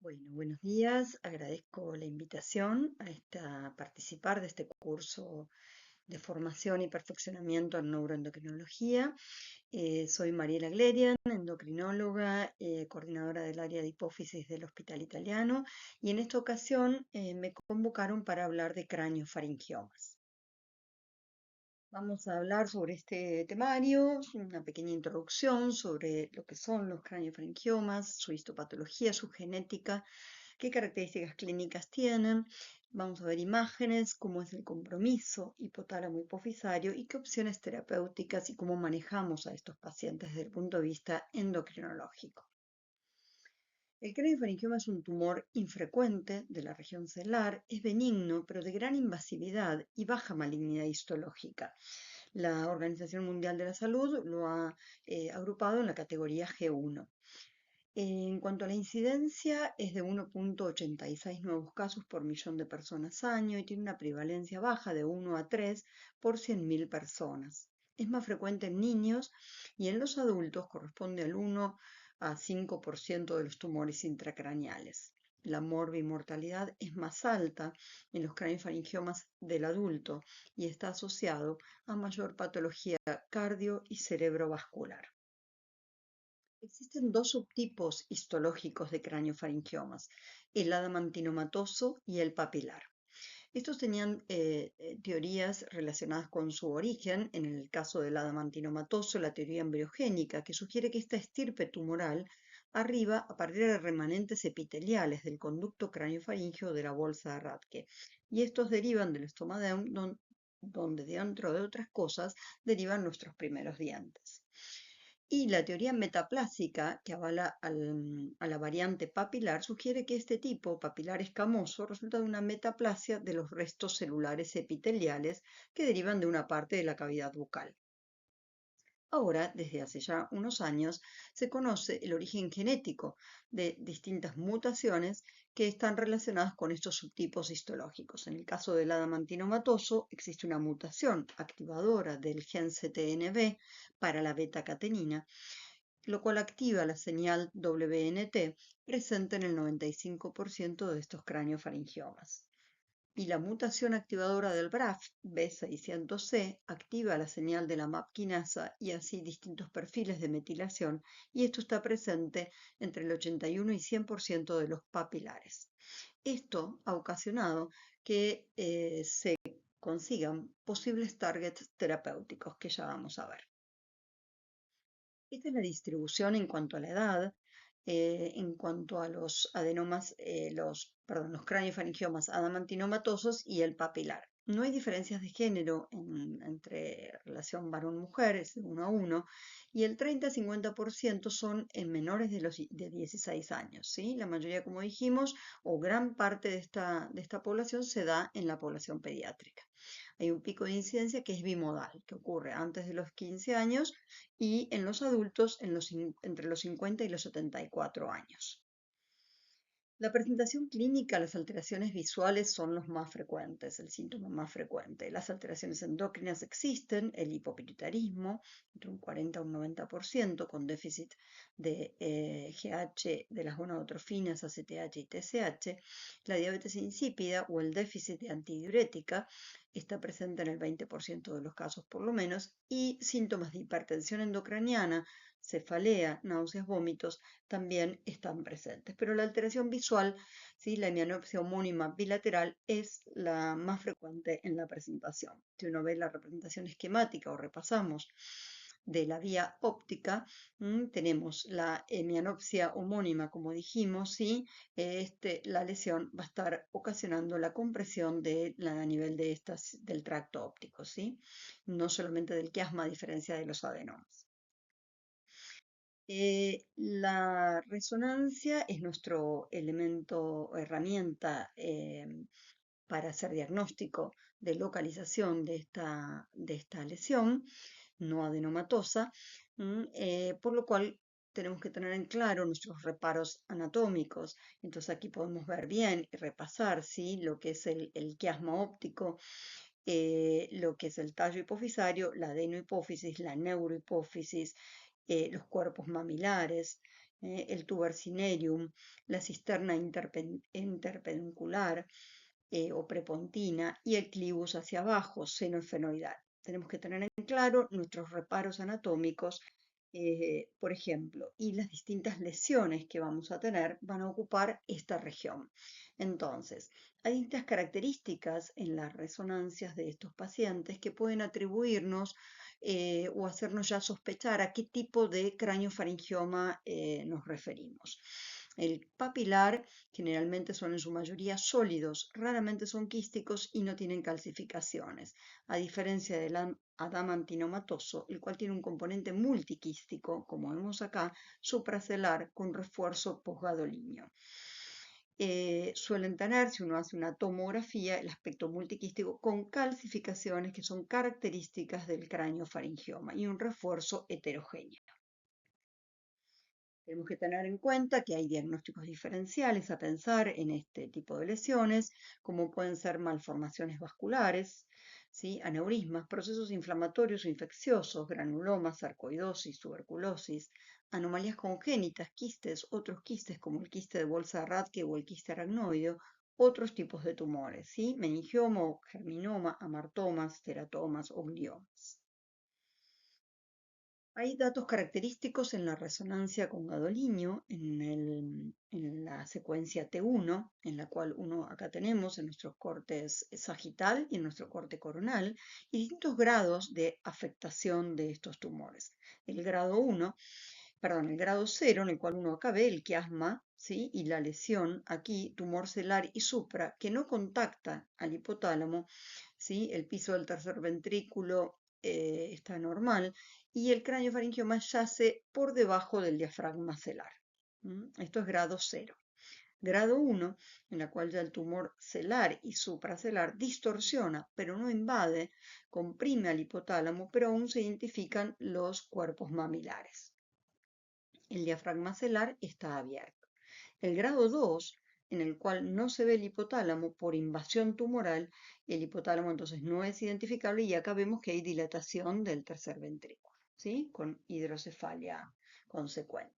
Bueno, buenos días. Agradezco la invitación a participar de este curso de formación y perfeccionamiento en neuroendocrinología. Soy Mariela Glerian, endocrinóloga, coordinadora del área de hipófisis del Hospital Italiano, y en esta ocasión me convocaron para hablar de craneofaringiomas. Vamos a hablar sobre este temario, una pequeña introducción sobre lo que son los craneofaringiomas, su histopatología, su genética, qué características clínicas tienen. Vamos a ver imágenes, cómo es el compromiso hipotálamo hipofisario y qué opciones terapéuticas y cómo manejamos a estos pacientes desde el punto de vista endocrinológico. El craniofaringioma es un tumor infrecuente de la región celular, es benigno, pero de gran invasividad y baja malignidad histológica. La Organización Mundial de la Salud lo ha agrupado en la categoría G1. En cuanto a la incidencia, es de 1,86 nuevos casos por millón de personas año y tiene una prevalencia baja de 1 a 3 por 100.000 personas. Es más frecuente en niños y en los adultos corresponde al 1 a 5% de los tumores intracraneales. La morbimortalidad es más alta en los craniofaringiomas del adulto y está asociado a mayor patología cardio y cerebrovascular. Existen dos subtipos histológicos de craneofaringiomas, el adamantinomatoso y el papilar. Estos tenían teorías relacionadas con su origen. En el caso del adamantinomatoso, la teoría embriogénica, que sugiere que esta estirpe tumoral arriba a partir de remanentes epiteliales del conducto craneofaríngeo de la bolsa de Rathke. Y estos derivan del estomadeum, donde dentro de otras cosas derivan nuestros primeros dientes. Y la teoría metaplásica, que avala a la variante papilar, sugiere que este tipo, papilar escamoso, resulta de una metaplasia de los restos celulares epiteliales que derivan de una parte de la cavidad bucal. Ahora, desde hace ya unos años, se conoce el origen genético de distintas mutaciones que están relacionadas con estos subtipos histológicos. En el caso del adamantinomatoso, existe una mutación activadora del gen CTNB para la beta-catenina, lo cual activa la señal WNT presente en el 95% de estos craneofaringiomas. Y la mutación activadora del BRAF B600C activa la señal de la MAP quinasa y así distintos perfiles de metilación, y esto está presente entre el 81 y 100% de los papilares. Esto ha ocasionado que se consigan posibles targets terapéuticos que ya vamos a ver. Esta es la distribución en cuanto a la edad, en cuanto a los adenomas, los craniofaringiomas adamantinomatosos y el papilar. No hay diferencias de género entre relación varón-mujer, es de 1 a 1, y el 30-50% son en menores de 16 años, ¿sí? La mayoría, como dijimos, o gran parte de esta población se da en la población pediátrica. Hay un pico de incidencia que es bimodal, que ocurre antes de los 15 años y en los adultos entre los 50 y los 74 años. La presentación clínica, las alteraciones visuales son los más frecuentes, el síntoma más frecuente. Las alteraciones endocrinas existen, el hipopituitarismo, entre un 40 y un 90%, con déficit de GH de las gonadotrofinas, ACTH y TSH. La diabetes insípida o el déficit de antidiurética está presente en el 20% de los casos por lo menos, y síntomas de hipertensión endocraniana, cefalea, náuseas, vómitos, también están presentes. Pero la alteración visual, ¿sí? La hemianopsia homónima bilateral es la más frecuente en la presentación. Si uno ve la representación esquemática o repasamos de la vía óptica, tenemos la hemianopsia homónima, como dijimos, ¿sí? La lesión va a estar ocasionando la compresión a nivel del tracto óptico, ¿sí? No solamente del quiasma, a diferencia de los adenomas. La resonancia es nuestro elemento o herramienta para hacer diagnóstico de localización de esta lesión no adenomatosa, por lo cual tenemos que tener en claro nuestros reparos anatómicos. Entonces aquí podemos ver bien y repasar, ¿sí? Lo que es el quiasma óptico, lo que es el tallo hipofisario, la adenohipófisis, la neurohipófisis, los cuerpos mamilares, el tubercinerium, la cisterna interpendicular o prepontina y el clivus hacia abajo, seno esfenoidal. Tenemos que tener en claro nuestros reparos anatómicos, por ejemplo, y las distintas lesiones que vamos a tener van a ocupar esta región. Entonces, hay distintas características en las resonancias de estos pacientes que pueden atribuirnos o hacernos ya sospechar a qué tipo de craneofaringioma nos referimos. El papilar generalmente son en su mayoría sólidos, raramente son quísticos y no tienen calcificaciones, a diferencia del adamantinomatoso, el cual tiene un componente multiquístico, como vemos acá, supracelular con refuerzo posgadolíneo. Suelen tener, si uno hace una tomografía, el aspecto multiquístico con calcificaciones que son características del craneofaringioma y un refuerzo heterogéneo. Tenemos que tener en cuenta que hay diagnósticos diferenciales a pensar en este tipo de lesiones, como pueden ser malformaciones vasculares, ¿sí? Aneurismas, procesos inflamatorios o infecciosos, granulomas, sarcoidosis, tuberculosis, anomalías congénitas, quistes, otros quistes como el quiste de bolsa de Rathke o el quiste aracnoideo, otros tipos de tumores, ¿sí? Meningioma o germinoma, amartomas, teratomas o gliomas. Hay datos característicos en la resonancia con gadolínio, en la secuencia T1, en la cual acá tenemos en nuestros cortes sagital y en nuestro corte coronal, y distintos grados de afectación de estos tumores. El grado 1, perdón, el grado 0, en el cual uno acá ve el quiasma, ¿sí? Y la lesión aquí, tumor celular y supra, que no contacta al hipotálamo, ¿sí? El piso del tercer ventrículo está normal y el craneofaringioma yace por debajo del diafragma celar. Esto es grado 0. Grado 1, en la cual ya el tumor celar y supracelar distorsiona, pero no invade, comprime al hipotálamo, pero aún se identifican los cuerpos mamilares. El diafragma celar está abierto. El grado 2, en el cual no se ve el hipotálamo por invasión tumoral, el hipotálamo entonces no es identificable y acá vemos que hay dilatación del tercer ventrículo, ¿sí? Con hidrocefalia consecuente.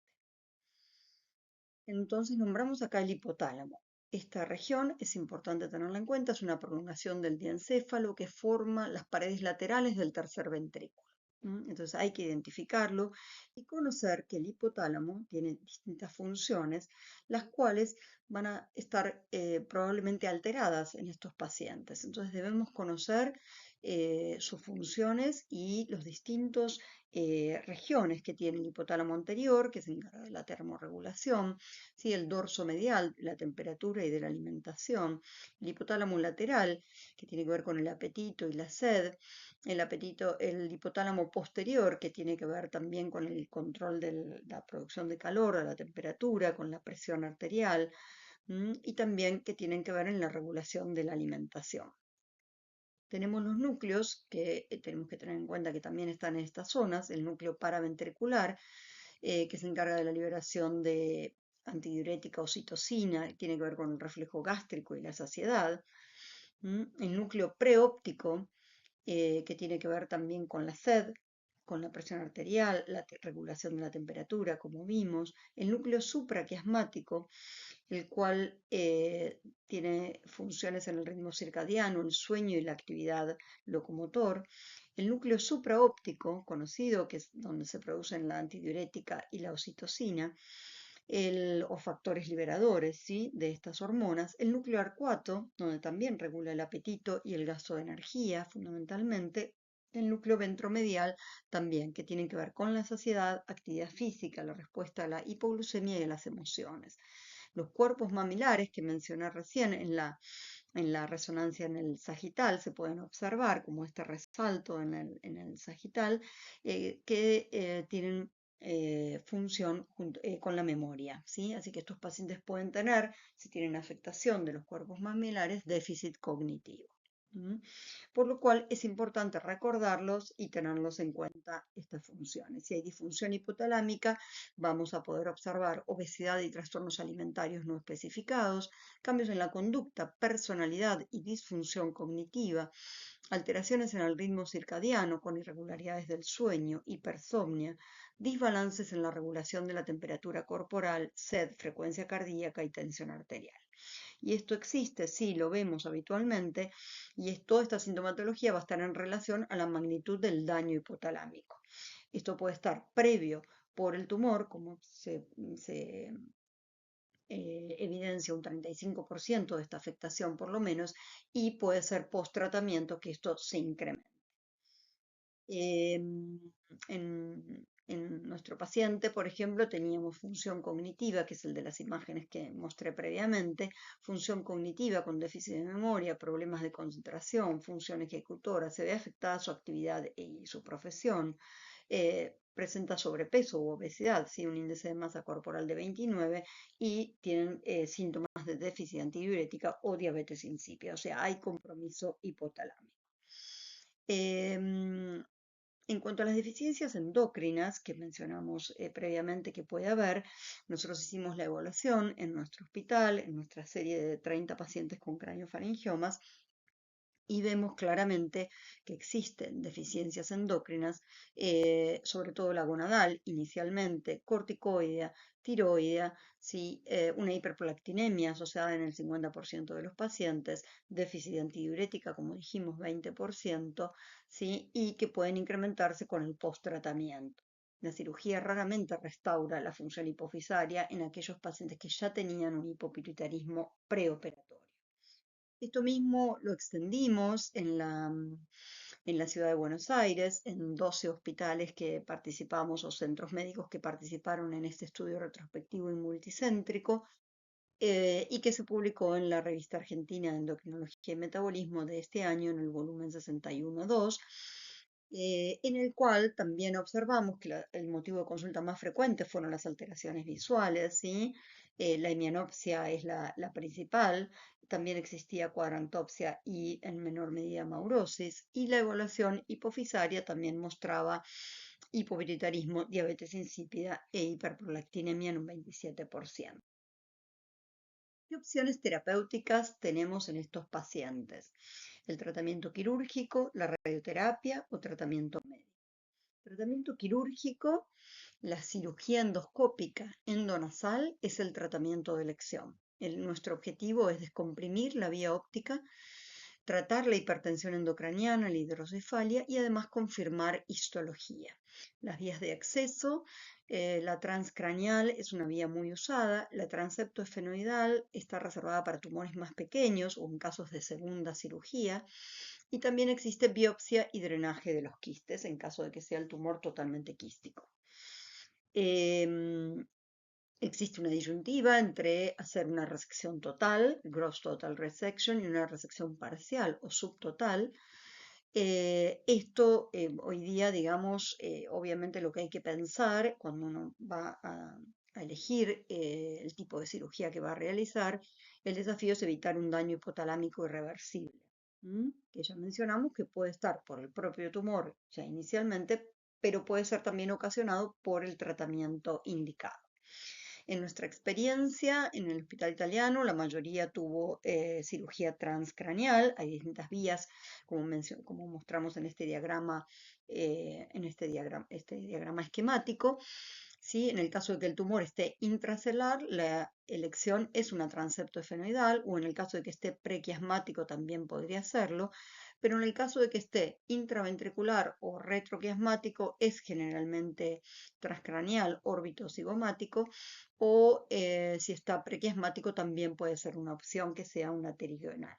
Entonces nombramos acá el hipotálamo. Esta región es importante tenerla en cuenta, es una prolongación del diencéfalo que forma las paredes laterales del tercer ventrículo. Entonces hay que identificarlo y conocer que el hipotálamo tiene distintas funciones, las cuales van a estar probablemente alteradas en estos pacientes. Entonces debemos conocer sus funciones y los distintos regiones que tiene el hipotálamo anterior, que se encarga de la termorregulación, ¿sí? El dorso medial, la temperatura y de la alimentación, el hipotálamo lateral, que tiene que ver con el apetito y la sed, el hipotálamo posterior, que tiene que ver también con el control de la producción de calor, de la temperatura, con la presión arterial, y también que tienen que ver en la regulación de la alimentación. Tenemos los núcleos que tenemos que tener en cuenta que también están en estas zonas, el núcleo paraventricular, que se encarga de la liberación de antidiurética oxitocina, que tiene que ver con el reflejo gástrico y la saciedad. El núcleo preóptico, que tiene que ver también con la sed, con la presión arterial, la regulación de la temperatura, como vimos. El núcleo supraquiasmático, el cual tiene funciones en el ritmo circadiano, el sueño y la actividad locomotor. El núcleo supraóptico, conocido, que es donde se producen la antidiurética y la oxitocina, o factores liberadores, ¿sí? De estas hormonas. El núcleo arcuato, donde también regula el apetito y el gasto de energía, fundamentalmente. El núcleo ventromedial también, que tienen que ver con la saciedad, actividad física, la respuesta a la hipoglucemia y a las emociones. Los cuerpos mamilares que mencioné recién en la resonancia en el sagital se pueden observar, como este resalto en el sagital, que tienen función con la memoria, ¿sí? Así que estos pacientes pueden tener, si tienen afectación de los cuerpos mamilares, déficit cognitivo. Por lo cual es importante recordarlos y tenerlos en cuenta estas funciones. Si hay disfunción hipotalámica, vamos a poder observar obesidad y trastornos alimentarios no especificados, cambios en la conducta, personalidad y disfunción cognitiva, alteraciones en el ritmo circadiano con irregularidades del sueño, hipersomnia, desbalances en la regulación de la temperatura corporal, sed, frecuencia cardíaca y tensión arterial. Y esto existe, sí, lo vemos habitualmente, y toda esta sintomatología va a estar en relación a la magnitud del daño hipotalámico. Esto puede estar previo por el tumor, como se evidencia un 35% de esta afectación por lo menos, y puede ser post-tratamiento que esto se incremente. En nuestro paciente, por ejemplo, teníamos función cognitiva, que es el de las imágenes que mostré previamente, función cognitiva con déficit de memoria, problemas de concentración, función ejecutora, se ve afectada su actividad y su profesión, presenta sobrepeso u obesidad, ¿sí? Un índice de masa corporal de 29 y tienen síntomas de déficit antidiurética o diabetes insípida, o sea, hay compromiso hipotalámico. En cuanto a las deficiencias endocrinas que mencionamos previamente que puede haber, nosotros hicimos la evaluación en nuestro hospital, en nuestra serie de 30 pacientes con craniofaringiomas, y vemos claramente que existen deficiencias endócrinas, sobre todo la gonadal, inicialmente corticoidea, tiroidea, ¿sí? Una hiperprolactinemia asociada en el 50% de los pacientes, déficit de antidiurética, como dijimos, 20%, ¿sí? Y que pueden incrementarse con el post-tratamiento. La cirugía raramente restaura la función hipofisaria en aquellos pacientes que ya tenían un hipopituitarismo preoperatorio. Esto mismo lo extendimos en la ciudad de Buenos Aires, en 12 hospitales que participamos o centros médicos que participaron en este estudio retrospectivo y multicéntrico, y que se publicó en la Revista Argentina de Endocrinología y Metabolismo de este año en el volumen 61.2, en el cual también observamos que el motivo de consulta más frecuente fueron las alteraciones visuales, ¿sí? La hemianopsia es la principal, también existía cuadrantopsia y en menor medida maurosis, y la evaluación hipofisaria también mostraba hipopituitarismo, diabetes insípida e hiperprolactinemia en un 27%. ¿Qué opciones terapéuticas tenemos en estos pacientes? El tratamiento quirúrgico, la radioterapia o tratamiento médico. Tratamiento quirúrgico, la cirugía endoscópica endonasal es el tratamiento de elección. Nuestro objetivo es descomprimir la vía óptica, tratar la hipertensión endocraniana, la hidrocefalia y además confirmar histología. Las vías de acceso, la transcraneal es una vía muy usada, la transeptoesfenoidal está reservada para tumores más pequeños o en casos de segunda cirugía, y también existe biopsia y drenaje de los quistes en caso de que sea el tumor totalmente quístico. Existe una disyuntiva entre hacer una resección total, gross total resection, y una resección parcial o subtotal. Esto hoy día, digamos, obviamente lo que hay que pensar cuando uno va a elegir el tipo de cirugía que va a realizar, el desafío es evitar un daño hipotalámico irreversible, que ya mencionamos que puede estar por el propio tumor ya inicialmente, pero puede ser también ocasionado por el tratamiento indicado. En nuestra experiencia en el hospital italiano, la mayoría tuvo cirugía transcraneal. Hay distintas vías, como mostramos en este diagrama, este diagrama esquemático. ¿Sí? En el caso de que el tumor esté intracelular, la elección es una transeptoesfenoidal, o en el caso de que esté prequiasmático también podría serlo, pero en el caso de que esté intraventricular o retroquiasmático es generalmente transcraneal, órbito cigomático, o si está prequiasmático también puede ser una opción que sea una pterigonal.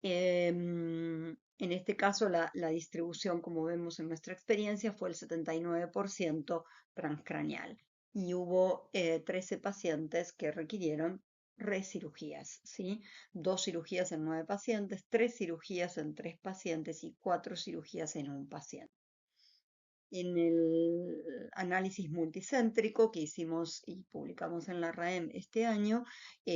En este caso la distribución, como vemos en nuestra experiencia, fue el 79% transcraneal y hubo 13 pacientes que requirieron recirugías, ¿sí? 2 cirugías en 9 pacientes, 3 cirugías en 3 pacientes y 4 cirugías en un paciente. En el análisis multicéntrico que hicimos y publicamos en la RAEM este año,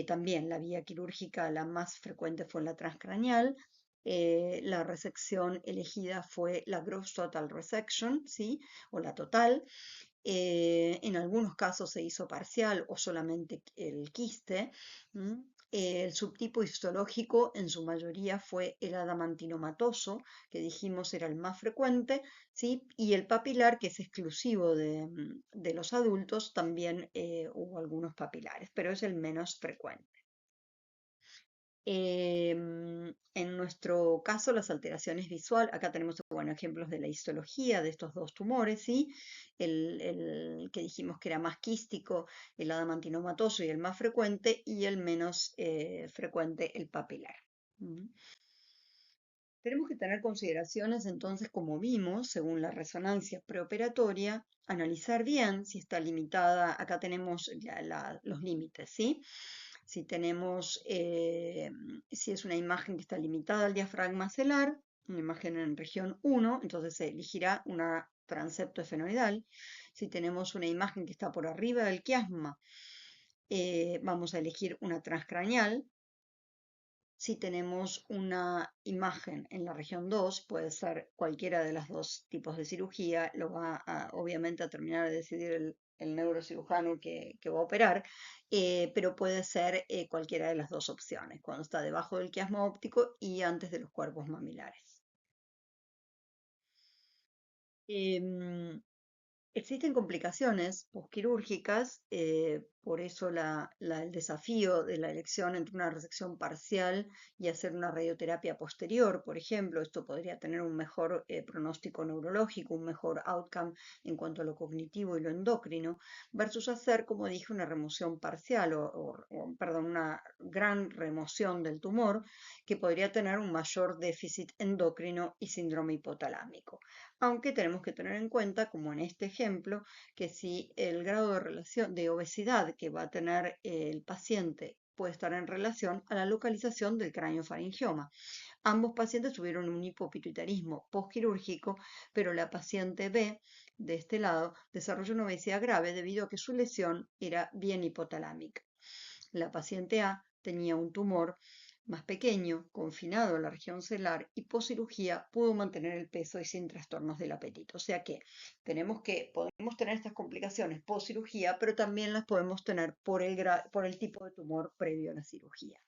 también la vía quirúrgica la más frecuente fue la transcraneal. La resección elegida fue la gross total resection, ¿sí? O la total. En algunos casos se hizo parcial o solamente el quiste. El subtipo histológico en su mayoría fue el adamantinomatoso, que dijimos era el más frecuente, ¿sí? Y el papilar, que es exclusivo de los adultos, también hubo algunos papilares, pero es el menos frecuente. En nuestro caso, las alteraciones visuales, acá tenemos bueno, ejemplos de la histología de estos dos tumores, ¿sí? El que dijimos que era más quístico, el adamantinomatoso y el más frecuente, y el menos frecuente, el papilar. ¿Mm? Tenemos que tener consideraciones entonces, como vimos, según la resonancia preoperatoria, analizar bien si está limitada, acá tenemos los límites, ¿sí? Si tenemos, si es una imagen que está limitada al diafragma celular, una imagen en región 1, entonces se elegirá una transepto esfenoidal. Si tenemos una imagen que está por arriba del quiasma, vamos a elegir una transcraneal. Si tenemos una imagen en la región 2, puede ser cualquiera de los dos tipos de cirugía, lo va obviamente a terminar de decidir el neurocirujano que va a operar, pero puede ser cualquiera de las dos opciones, cuando está debajo del quiasma óptico y antes de los cuerpos mamilares. Em, Existen complicaciones posquirúrgicas, por eso el desafío de la elección entre una resección parcial y hacer una radioterapia posterior, por ejemplo, esto podría tener un mejor pronóstico neurológico, un mejor outcome en cuanto a lo cognitivo y lo endocrino, versus hacer, como dije, una remoción parcial perdón, una gran remoción del tumor que podría tener un mayor déficit endocrino y síndrome hipotalámico. Aunque tenemos que tener en cuenta, como en este ejemplo, que si el grado de relación de obesidad que va a tener el paciente puede estar en relación a la localización del craneofaringioma. Ambos pacientes tuvieron un hipopituitarismo postquirúrgico, pero la paciente B, de este lado, desarrolló una obesidad grave debido a que su lesión era bien hipotalámica. La paciente A tenía un tumor más pequeño, confinado a la región celular y poscirugía pudo mantener el peso y sin trastornos del apetito. O sea que podemos tener estas complicaciones poscirugía, pero también las podemos tener por el tipo de tumor previo a la cirugía.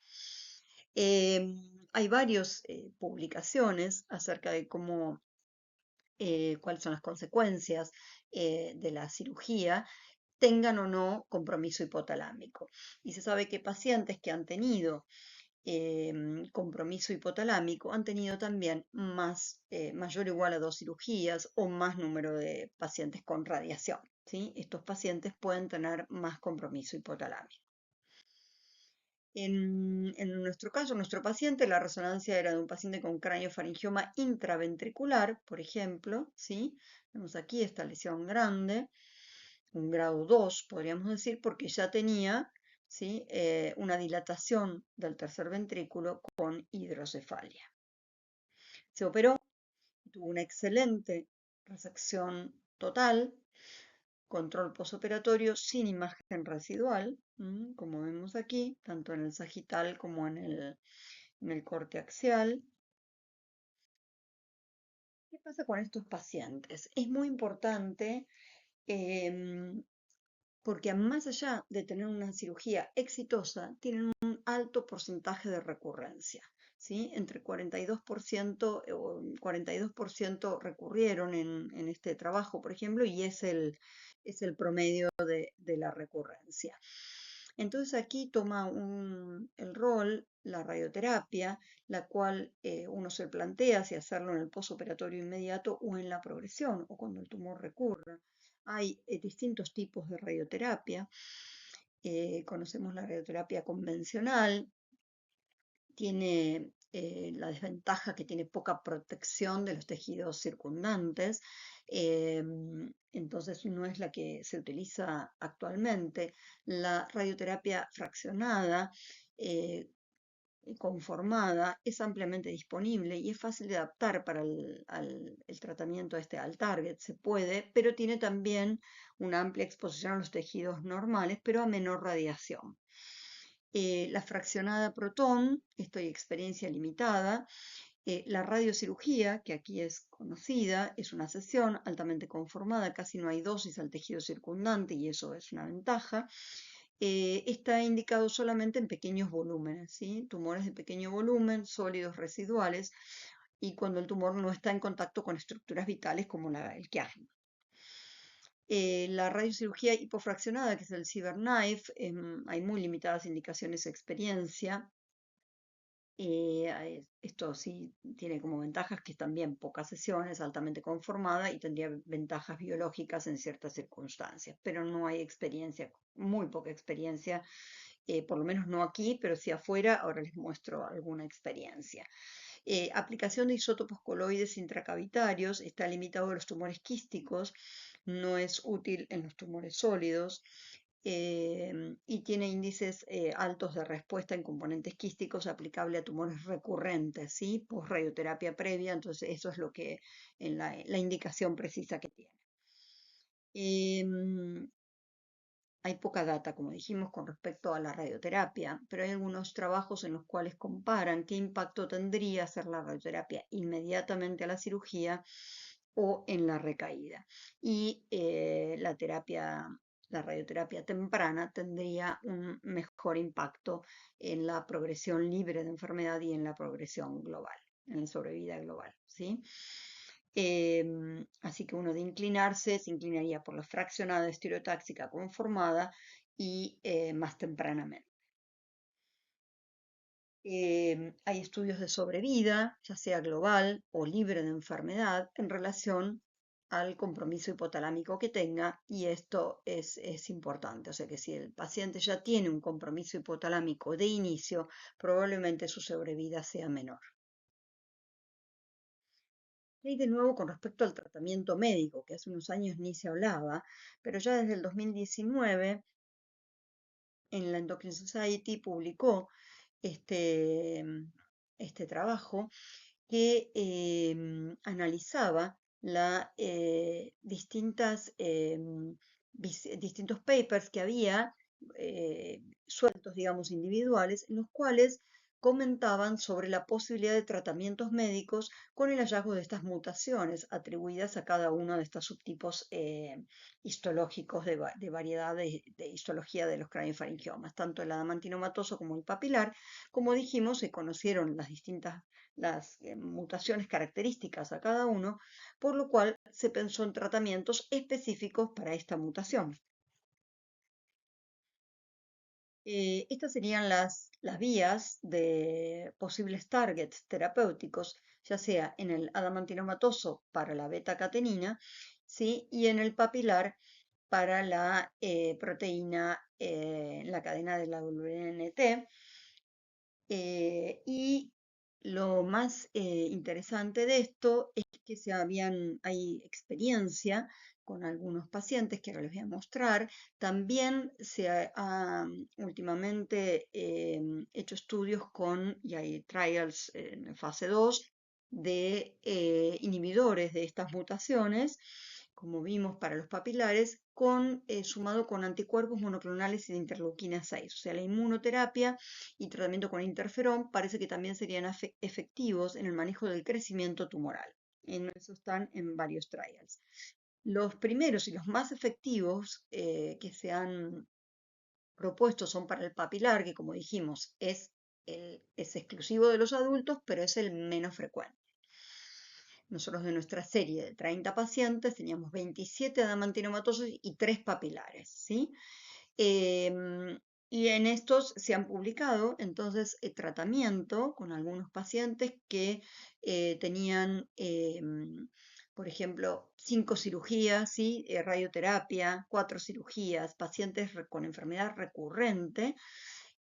Hay varias publicaciones acerca de cuáles son las consecuencias de la cirugía, tengan o no compromiso hipotalámico. Y se sabe que pacientes que han tenido compromiso hipotalámico han tenido también mayor o igual a 2 cirugías o más número de pacientes con radiación, ¿sí? Estos pacientes pueden tener más compromiso hipotalámico. En nuestro caso, nuestro paciente, la resonancia era de un paciente con craneofaringioma intraventricular, por ejemplo, ¿sí? Vemos aquí esta lesión grande, un grado 2, podríamos decir, porque ya tenía, ¿sí? Una dilatación del tercer ventrículo con hidrocefalia. Se operó, tuvo una excelente resección total, control posoperatorio sin imagen residual, como vemos aquí, tanto en el sagital como en el corte axial. ¿Qué pasa con estos pacientes? Es muy importante em, porque más allá de tener una cirugía exitosa, tienen un alto porcentaje de recurrencia, ¿sí? Entre 42% o 42% recurrieron en este trabajo, por ejemplo, y es el promedio de la recurrencia. Entonces aquí toma el rol la radioterapia, la cual uno se plantea si hacerlo en el posoperatorio inmediato o en la progresión o cuando el tumor recurra. Hay distintos tipos de radioterapia. Conocemos la radioterapia convencional, tiene la desventaja que tiene poca protección de los tejidos circundantes, entonces no es la que se utiliza actualmente. La radioterapia fraccionada, conformada, es ampliamente disponible y es fácil de adaptar para el tratamiento al target. Se puede, pero tiene también una amplia exposición a los tejidos normales, pero a menor radiación. La fraccionada proton, esto hay experiencia limitada. La radiocirugía, que aquí es conocida, es una sesión altamente conformada, casi no hay dosis al tejido circundante y eso es una ventaja. está indicado solamente en pequeños volúmenes, ¿sí? Tumores de pequeño volumen, sólidos residuales, y cuando el tumor no está en contacto con estructuras vitales como el quiasma. La radiocirugía hipofraccionada, que es el CyberKnife, hay muy limitadas indicaciones de experiencia. Esto sí tiene como ventajas que es también pocas sesiones, altamente conformada y tendría ventajas biológicas en ciertas circunstancias, pero no hay experiencia, muy poca experiencia, por lo menos no aquí, pero sí afuera. Ahora les muestro alguna experiencia. Aplicación de isótopos coloides intracavitarios, está limitado a los tumores quísticos, no es útil en los tumores sólidos. Y tiene índices altos de respuesta en componentes quísticos aplicable a tumores recurrentes, ¿sí? Post radioterapia previa, entonces eso es lo que en la indicación precisa que tiene. Em, Hay poca data, como dijimos, con respecto a la radioterapia, pero hay algunos trabajos en los cuales comparan qué impacto tendría hacer la radioterapia inmediatamente a la cirugía o en la recaída. Y la radioterapia temprana tendría un mejor impacto en la progresión libre de enfermedad y en la progresión global, en la sobrevida global, ¿sí? Así que uno de inclinarse se inclinaría por la fraccionada estereotáxica conformada y más tempranamente. Hay estudios de sobrevida, ya sea global o libre de enfermedad, en relación al compromiso hipotalámico que tenga, y esto es importante. O sea que si el paciente ya tiene un compromiso hipotalámico de inicio, probablemente su sobrevida sea menor. Y de nuevo con respecto al tratamiento médico, que hace unos años ni se hablaba, pero ya desde el 2019 en la Endocrine Society publicó este, este trabajo que analizaba distintos papers que había sueltos, digamos, individuales, en los cuales comentaban sobre la posibilidad de tratamientos médicos con el hallazgo de estas mutaciones atribuidas a cada uno de estos subtipos histológicos de variedad de histología de los craniofaringiomas, tanto el adamantinomatoso como el papilar. Como dijimos, se conocieron las mutaciones características a cada uno, por lo cual se pensó en tratamientos específicos para esta mutación. Estas serían las vías de posibles targets terapéuticos, ya sea en el adamantinomatoso para la beta-catenina, ¿sí? Y en el papilar para la proteína en la cadena de la WNT. Y lo más interesante de esto es que hay experiencia con algunos pacientes que ahora les voy a mostrar. También se ha últimamente hecho estudios y hay trials en fase 2 de inhibidores de estas mutaciones, como vimos para los papilares, sumado con anticuerpos monoclonales y de interleuquina 6. O sea, la inmunoterapia y tratamiento con interferón parece que también serían efectivos en el manejo del crecimiento tumoral. En eso están en varios trials. Los primeros y los más efectivos que se han propuesto son para el papilar, que como dijimos es exclusivo de los adultos, pero es el menos frecuente. Nosotros de nuestra serie de 30 pacientes teníamos 27 adamantinomatosos y 3 papilares, ¿sí? Y en estos se han publicado entonces tratamiento con algunos pacientes que tenían, por ejemplo, 5 cirugías, ¿sí? Radioterapia, 4 cirugías, pacientes con enfermedad recurrente,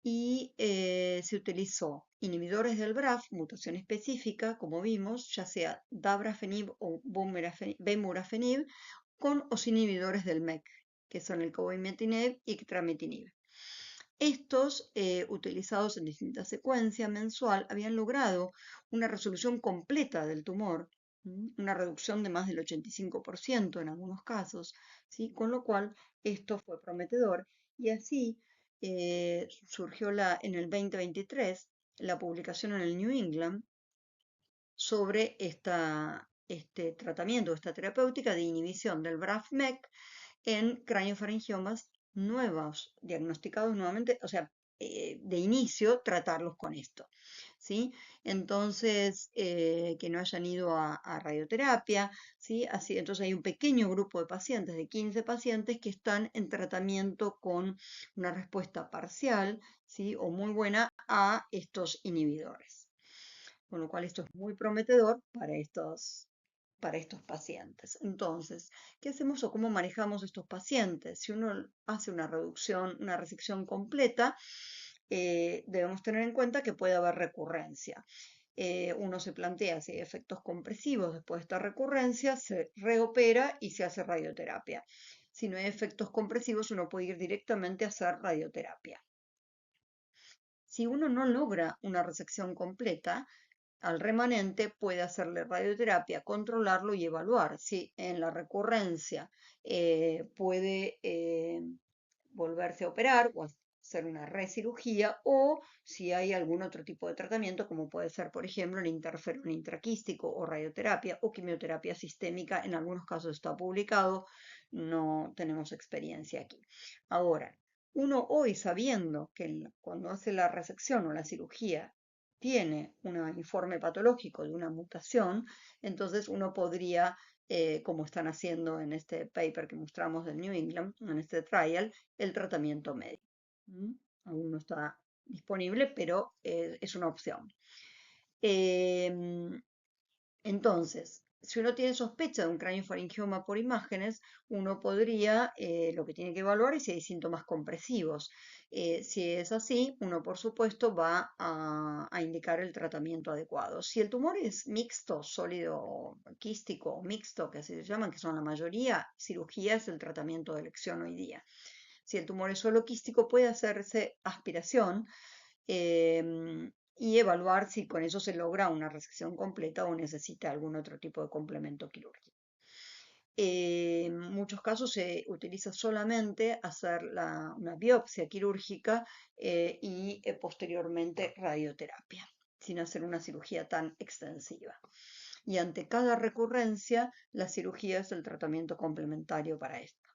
y se utilizó inhibidores del BRAF, mutación específica, como vimos, ya sea dabrafenib o bemurafenib, con o sin inhibidores del MEK, que son el cobimetinib y tramitinib. Estos, utilizados en distintas secuencias mensual, habían logrado una resolución completa del tumor, una reducción de más del 85% en algunos casos, ¿sí? Con lo cual esto fue prometedor, y así surgió en el 2023 la publicación en el New England sobre este tratamiento, esta terapéutica de inhibición del BRAF-MEK en craniofaringiomas nuevos, diagnosticados nuevamente, o sea, de inicio, tratarlos con esto, ¿sí? Entonces, que no hayan ido a radioterapia, ¿sí? Así, entonces hay un pequeño grupo de pacientes, de 15 pacientes, que están en tratamiento con una respuesta parcial, ¿sí? O muy buena a estos inhibidores. Con lo cual esto es muy prometedor para estos pacientes. Entonces, ¿qué hacemos o cómo manejamos estos pacientes? Si uno hace una reducción, una resección completa, debemos tener en cuenta que puede haber recurrencia. Uno se plantea si hay efectos compresivos después de esta recurrencia, se reopera y se hace radioterapia. Si no hay efectos compresivos, uno puede ir directamente a hacer radioterapia. Si uno no logra una resección completa, al remanente puede hacerle radioterapia, controlarlo y evaluar si en la recurrencia puede volverse a operar o hacer una recirugía o si hay algún otro tipo de tratamiento, como puede ser, por ejemplo, el interferón intraquístico o radioterapia o quimioterapia sistémica. En algunos casos está publicado, no tenemos experiencia aquí. Ahora, uno hoy sabiendo que cuando hace la resección o la cirugía tiene un informe patológico de una mutación, entonces uno podría, como están haciendo en este paper que mostramos del New England, en este trial, el tratamiento médico. ¿Mm? Aún no está disponible, pero es una opción. Em, entonces, si uno tiene sospecha de un craneofaringioma por imágenes, uno podría, lo que tiene que evaluar es si hay síntomas compresivos. Si es así, uno por supuesto va a indicar el tratamiento adecuado. Si el tumor es mixto, sólido, quístico o mixto, que así se llaman, que son la mayoría, cirugía es el tratamiento de elección hoy día. Si el tumor es solo quístico, puede hacerse aspiración y evaluar si con eso se logra una resección completa o necesita algún otro tipo de complemento quirúrgico. En muchos casos se utiliza solamente hacer una biopsia quirúrgica y posteriormente radioterapia, sin hacer una cirugía tan extensiva. Y ante cada recurrencia, la cirugía es el tratamiento complementario para esto.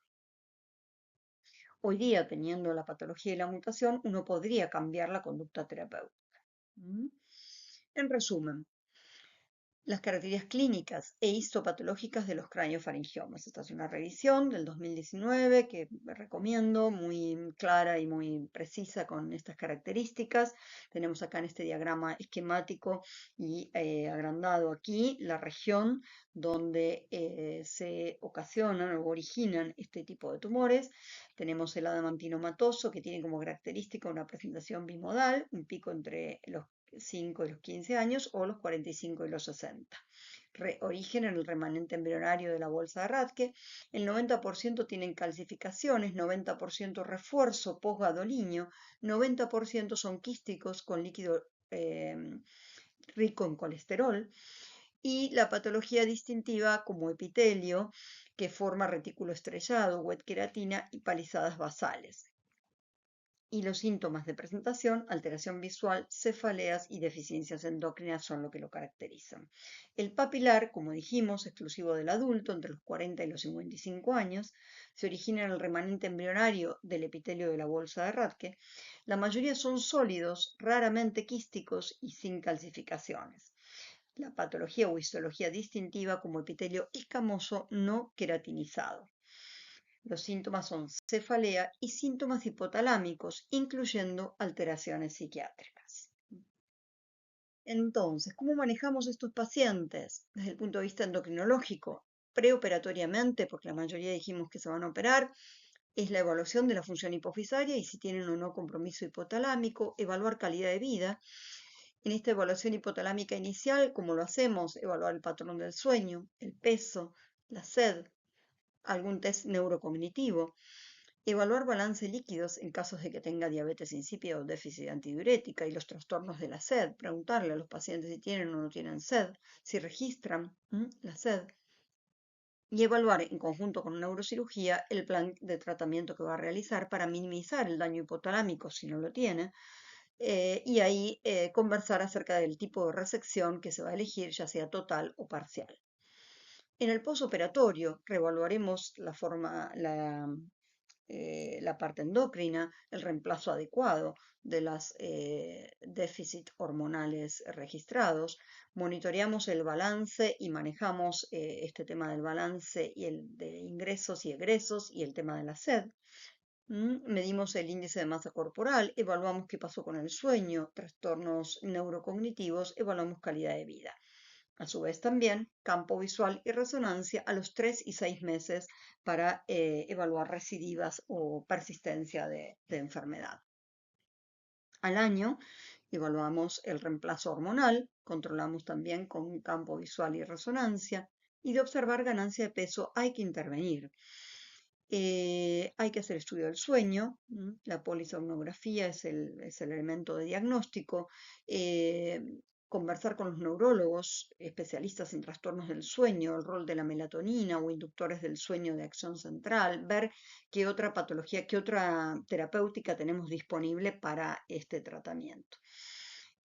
Hoy día, teniendo la patología y la mutación, uno podría cambiar la conducta terapéutica. ¿Mm? En resumen, las características clínicas e histopatológicas de los craneofaringiomas. Esta es una revisión del 2019 que recomiendo, muy clara y muy precisa con estas características. Tenemos acá en este diagrama esquemático y agrandado aquí la región donde se ocasionan o originan este tipo de tumores. Tenemos el adamantinomatoso que tiene como característica una presentación bimodal, un pico entre los 5 y los 15 años o los 45 y los 60. Origen en el remanente embrionario de la bolsa de Rathke. El 90% tienen calcificaciones, 90% refuerzo postgadolíneo, 90% son quísticos con líquido rico en colesterol y la patología distintiva como epitelio que forma retículo estrellado, wet queratina y palizadas basales. Y los síntomas de presentación, alteración visual, cefaleas y deficiencias endocrinas son lo que lo caracterizan. El papilar, como dijimos, exclusivo del adulto entre los 40 y los 55 años, se origina en el remanente embrionario del epitelio de la bolsa de Rathke. La mayoría son sólidos, raramente quísticos y sin calcificaciones. La patología o histología distintiva como epitelio escamoso no queratinizado. Los síntomas son cefalea y síntomas hipotalámicos, incluyendo alteraciones psiquiátricas. Entonces, ¿cómo manejamos estos pacientes desde el punto de vista endocrinológico? Preoperatoriamente, porque la mayoría dijimos que se van a operar, es la evaluación de la función hipofisaria y si tienen o no compromiso hipotalámico, evaluar calidad de vida. En esta evaluación hipotalámica inicial, como lo hacemos, evaluar el patrón del sueño, el peso, la sed, algún test neurocognitivo, evaluar balance líquidos en casos de que tenga diabetes insípida o déficit antidiurética y los trastornos de la sed, preguntarle a los pacientes si tienen o no tienen sed, si registran la sed, y evaluar en conjunto con una neurocirugía el plan de tratamiento que va a realizar para minimizar el daño hipotalámico si no lo tiene, y ahí conversar acerca del tipo de resección que se va a elegir, ya sea total o parcial. En el posoperatorio reevaluaremos la la parte endocrina, el reemplazo adecuado de los déficits hormonales registrados. Monitoreamos el balance y manejamos este tema del balance y el de ingresos y egresos y el tema de la sed. Medimos el índice de masa corporal, evaluamos qué pasó con el sueño, trastornos neurocognitivos, evaluamos calidad de vida. A su vez también campo visual y resonancia a los 3 y 6 meses para evaluar recidivas o persistencia de enfermedad. Al año evaluamos el reemplazo hormonal, controlamos también con campo visual y resonancia, y de observar ganancia de peso hay que intervenir. Hay que hacer estudio del sueño, la polisomnografía es el elemento de diagnóstico, conversar con los neurólogos, especialistas en trastornos del sueño, el rol de la melatonina o inductores del sueño de acción central, ver qué otra patología, qué otra terapéutica tenemos disponible para este tratamiento.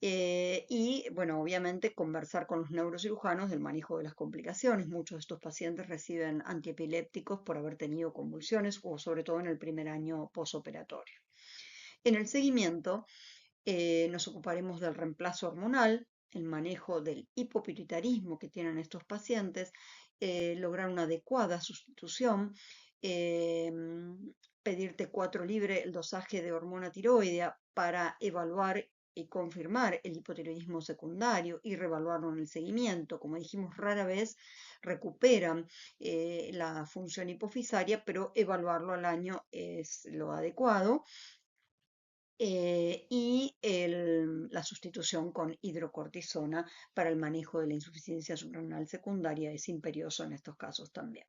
Y bueno, obviamente conversar con los neurocirujanos del manejo de las complicaciones. Muchos de estos pacientes reciben antiepilépticos por haber tenido convulsiones o sobre todo en el primer año posoperatorio. En el seguimiento nos ocuparemos del reemplazo hormonal, el manejo del hipopituitarismo que tienen estos pacientes, lograr una adecuada sustitución, pedir T4 libre, el dosaje de hormona tiroidea para evaluar y confirmar el hipotiroidismo secundario y reevaluarlo en el seguimiento. Como dijimos, rara vez recuperan la función hipofisaria, pero evaluarlo al año es lo adecuado. Y la sustitución con hidrocortisona para el manejo de la insuficiencia suprarrenal secundaria es imperioso en estos casos también.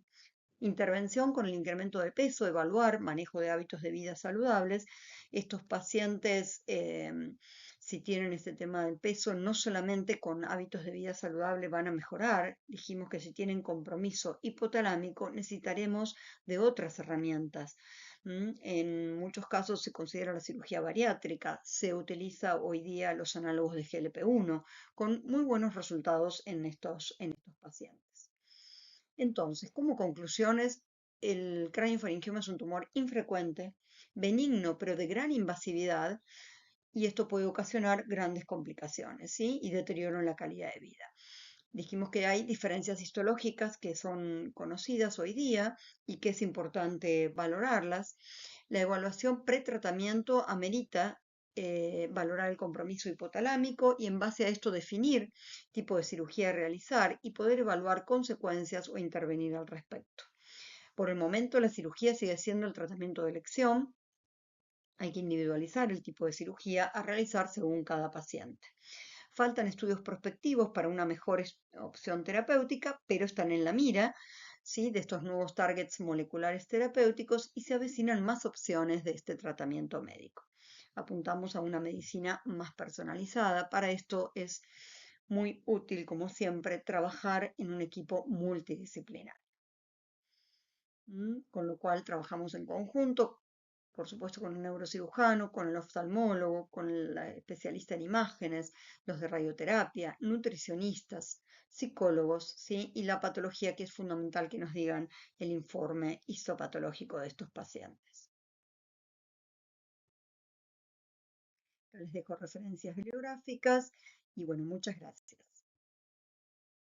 Intervención con el incremento de peso, evaluar manejo de hábitos de vida saludables. Estos pacientes, si tienen este tema del peso, no solamente con hábitos de vida saludable van a mejorar. Dijimos que si tienen compromiso hipotalámico necesitaremos de otras herramientas. En muchos casos se considera la cirugía bariátrica, se utiliza hoy día los análogos de GLP-1 con muy buenos resultados en estos pacientes. Entonces, como conclusiones, el craniofaringioma es un tumor infrecuente, benigno, pero de gran invasividad, y esto puede ocasionar grandes complicaciones, ¿sí? Y deterioro en la calidad de vida. Dijimos que hay diferencias histológicas que son conocidas hoy día y que es importante valorarlas. La evaluación pretratamiento amerita valorar el compromiso hipotalámico y en base a esto definir tipo de cirugía a realizar y poder evaluar consecuencias o intervenir al respecto. Por el momento la cirugía sigue siendo el tratamiento de elección. Hay que individualizar el tipo de cirugía a realizar según cada paciente. Faltan estudios prospectivos para una mejor opción terapéutica, pero están en la mira, ¿sí?, de estos nuevos targets moleculares terapéuticos y se avecinan más opciones de este tratamiento médico. Apuntamos a una medicina más personalizada. Para esto es muy útil, como siempre, trabajar en un equipo multidisciplinar. Con lo cual trabajamos en conjunto, por supuesto, con el neurocirujano, con el oftalmólogo, con el especialista en imágenes, los de radioterapia, nutricionistas, psicólogos, ¿sí? Y la patología, que es fundamental que nos digan el informe histopatológico de estos pacientes. Les dejo referencias bibliográficas y bueno, muchas gracias.